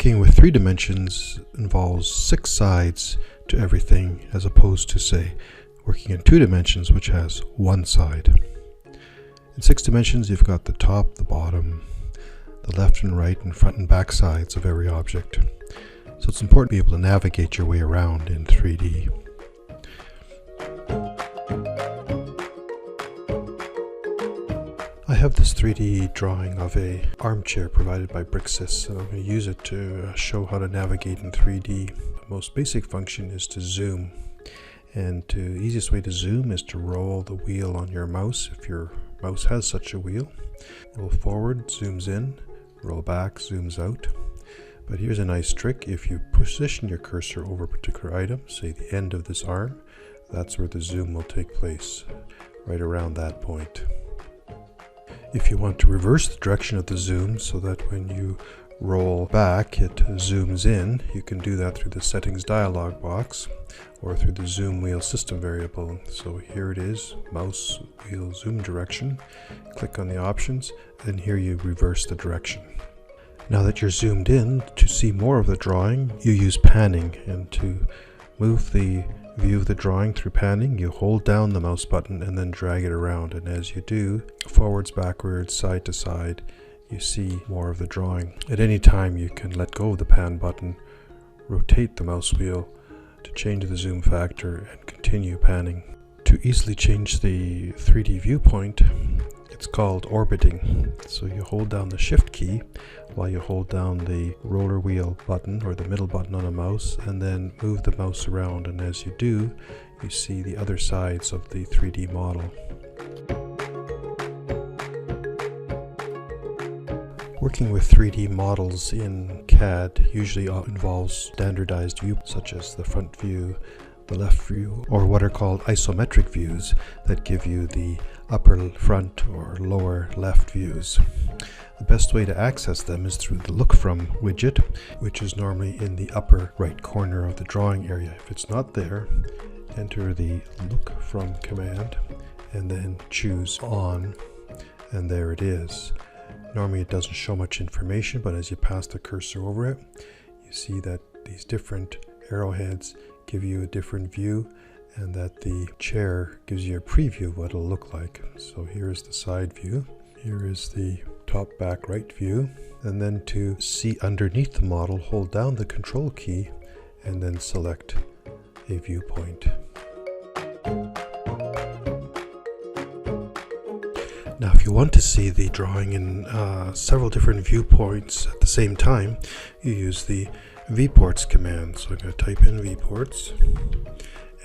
Working with 3 dimensions involves 6 sides to everything, as opposed to, say, working in 2 dimensions, which has 1 side. In 6 dimensions, you've got the top, the bottom, the left and right, and front and back sides of every object. So it's important to be able to navigate your way around in 3D. I have this 3D drawing of a armchair provided by BricsCAD, and I'm going to use it to show how to navigate in 3D. The most basic function is to zoom, and the easiest way to zoom is to roll the wheel on your mouse, if your mouse has such a wheel. Roll forward, zooms in, roll back, zooms out. But here's a nice trick. If you position your cursor over a particular item, say the end of this arm, that's where the zoom will take place, right around that point. If you want to reverse the direction of the zoom so that when you roll back it zooms in, you can do that through the settings dialog box or through the zoom wheel system variable. So here it is, mouse wheel zoom direction. Click on the options, and here you reverse the direction. Now that you're zoomed in, to see more of the drawing, you use panning, and to move the view of the drawing through panning, you hold down the mouse button and then drag it around, and as you do, forwards, backwards, side to side, you see more of the drawing. At any time you can let go of the pan button, rotate the mouse wheel to change the zoom factor, and continue panning. To easily change the 3D viewpoint, it's called orbiting. So you hold down the shift key while you hold down the roller wheel button or the middle button on a mouse, and then move the mouse around, and as you do, you see the other sides of the 3D model. Working with 3D models in CAD usually involves standardized views such as the front view, the left view, or what are called isometric views that give you the upper front or lower left views. The best way to access them is through the LookFrom widget, which is normally in the upper right corner of the drawing area. If it's not there, enter the LookFrom command and then choose on, and there it is. Normally it doesn't show much information, but as you pass the cursor over it, you see that these different arrowheads give you a different view, and that the chair gives you a preview of what it'll look like. So here's the side view, here is the top back right view, and then to see underneath the model, hold down the control key and then select a viewpoint. Now if you want to see the drawing in several different viewpoints at the same time, you use the viewports command. So I'm going to type in viewports,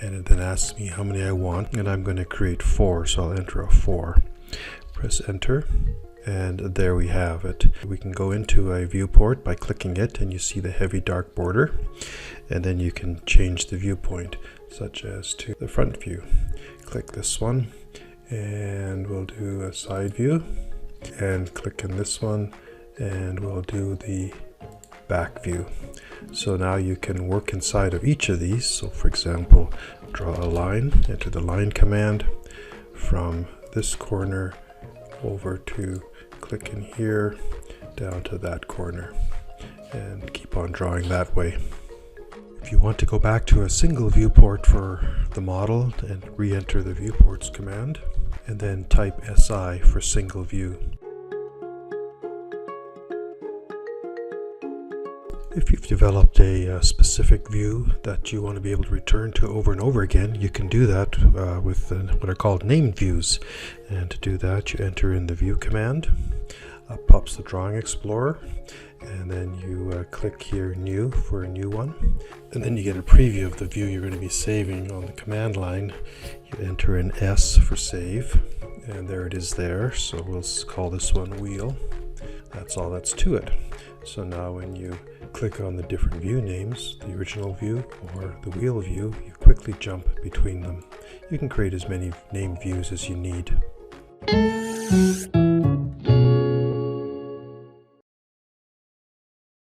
and it then asks me how many I want, and I'm going to create 4, so I'll enter a 4. Press enter, and there we have it. We can go into a viewport by clicking it, and you see the heavy dark border, and then you can change the viewpoint, such as to the front view. Click this one, and we'll do a side view, and click in this one, and we'll do the back view. So now you can work inside of each of these. So for example, draw a line, enter the line command from this corner over to click in here down to that corner, and keep on drawing that way. If you want to go back to a single viewport for the model, and re-enter the viewports command, and then type SI for single view. If you've developed a specific view that you want to be able to return to over and over again, you can do that with what are called named views. And to do that, you enter in the view command, pops the drawing explorer, and then you click here new for a new one, and then you get a preview of the view you're going to be saving on the command line. You enter in S for save, and there it is there. So we'll call this one wheel. That's all that's to it. So now when you click on the different view names, the original view or the wheel view, you quickly jump between them. You can create as many named views as you need.